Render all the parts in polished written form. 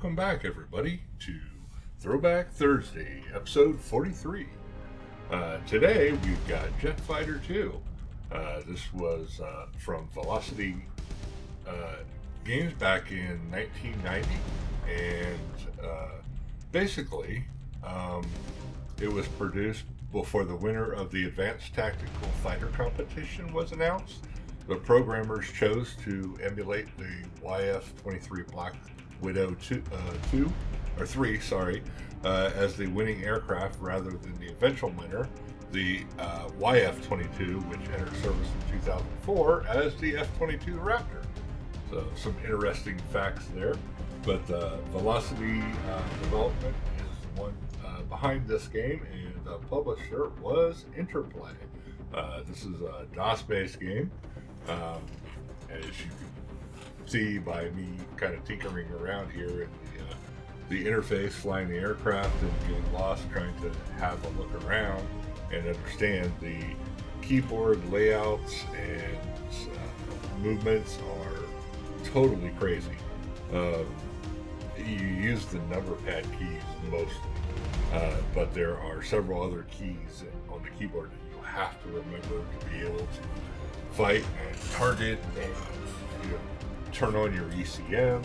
Welcome back, everybody, to Throwback Thursday, episode 43. Today, we've got Jetfighter 2. This was from Velocity Games back in 1990, and basically, it was produced before the winner of the Advanced Tactical Fighter competition was announced. The programmers chose to emulate the YF-23 Black Widow 3, as the winning aircraft rather than the eventual winner, the YF-22, which entered service in 2004 as the F-22 Raptor. So some interesting facts there. But Velocity Development is the one behind this game, and the publisher was Interplay. This is a DOS-based game. As you can see by me kind of tinkering around here and the interface, flying the aircraft and getting lost, trying to have a look around and understand the keyboard layouts and movements are totally crazy. You use the number pad keys mostly, but there are several other keys on the keyboard that you have to remember to be able to fight and target and turn on your ECM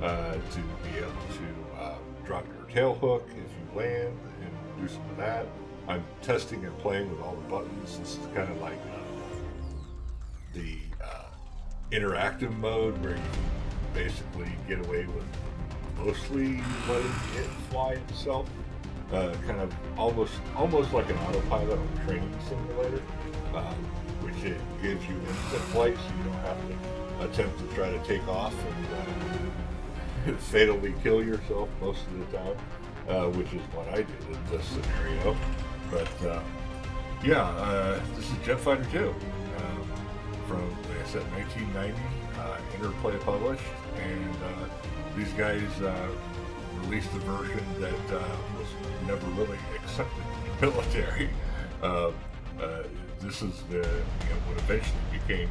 to be able to drop your tail hook if you land and do some of that. I'm testing and playing with all the buttons. This is kind of like the interactive mode where you can basically get away with mostly letting it fly itself. Kind of almost like an autopilot on a training simulator. Which it gives you instant flight, so you don't have to attempt to try to take off and fatally kill yourself most of the time, which is what I did in this scenario. But this is Jetfighter 2 from, like I said, 1990, Interplay published, and these guys released a version that was never really accepted in the military. This is what eventually became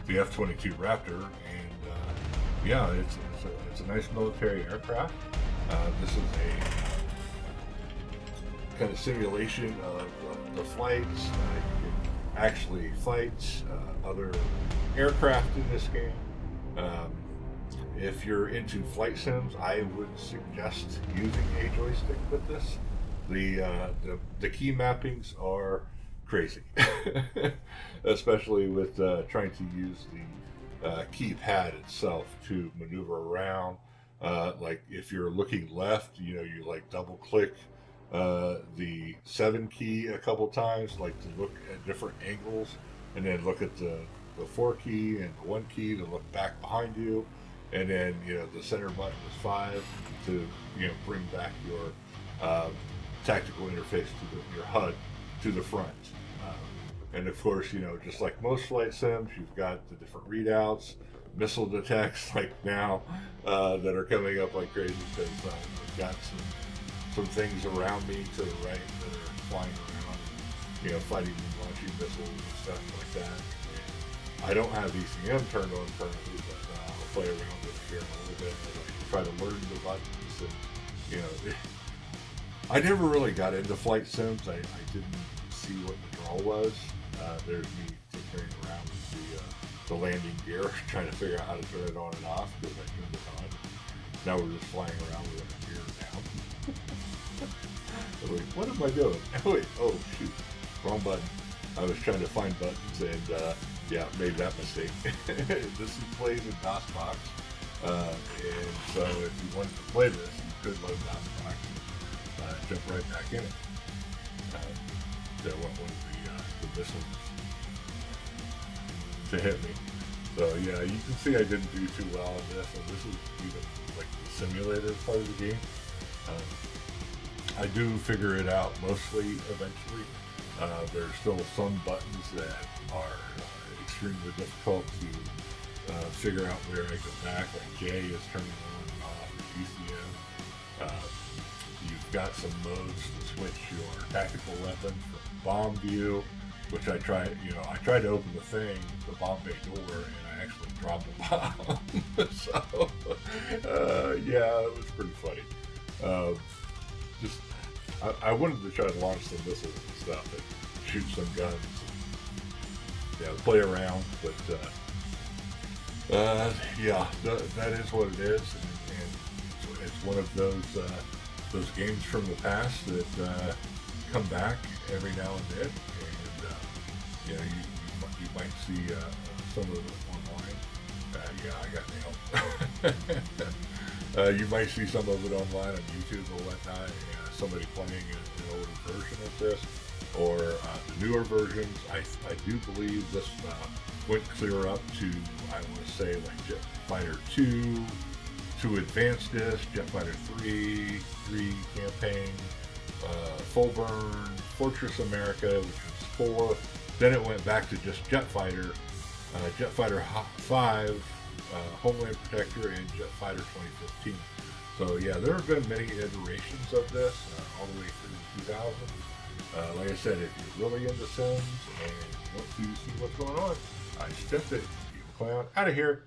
the F-22 Raptor, and it's a nice military aircraft. This is a kind of simulation of the flights. You can actually fight other aircraft in this game. If you're into flight sims, I would suggest using a joystick with this. The key mappings are crazy, especially with trying to use the keypad itself to maneuver around. Like if you're looking left, you like double click the 7 key a couple times, like to look at different angles, and then look at the 4 key and the 1 key to look back behind you, and then the center button is 5 to bring back your tactical interface to your HUD to the front. And of course, just like most flight sims, you've got the different readouts, missile detects like now that are coming up like crazy, because I've got some things around me to the right that are flying around, fighting and launching missiles and stuff like that. And I don't have ECM turned on currently, but I'll play around with it here in a little bit as I try to learn the buttons. And I never really got into flight sims. I didn't see what the draw was. There's me tinkering around with the landing gear, trying to figure out how to turn it on and off because I turned it on. Now we're just flying around with the gear down. I'm like, what am I doing? Oh shoot, wrong button. I was trying to find buttons and made that mistake. This plays in DOSBox, and so if you wanted to play this, you could load DOSBox and jump right back in it. That one was the missiles to hit me. So you can see I didn't do too well on this, and this is even like the simulated part of the game. I do figure it out mostly eventually. There's still some buttons that are extremely difficult to figure out where I go back, like J is turning on and off, ECM. You've got some modes to switch your tactical weapon from bomb view, which I tried to open the bomb bay door, and I actually dropped the bomb. So Yeah, it was pretty funny. Just, I wanted to try to launch some missiles and stuff and shoot some guns and, yeah, play around, but yeah, that is what it is, and it's one of those games from the past that come back every now and then, and you know, you might see some of it online. Yeah, I got nailed. You might see some of it online on YouTube or whatnot. Somebody playing an older version of this, or the newer versions. I do believe this went clear up to, I want to say, like Jetfighter 2, to Advanced Disc, Jetfighter 3, 3 Campaign, Full Burn, Fortress America, which was 4. Then it went back to just Jetfighter, Jetfighter 5, Homeland Protector, and Jetfighter 2015. So yeah, there have been many iterations of this all the way through the 2000s. Like I said, if you're really into Sims and want to see what's going on, I suggest it. Keep the clown out of here.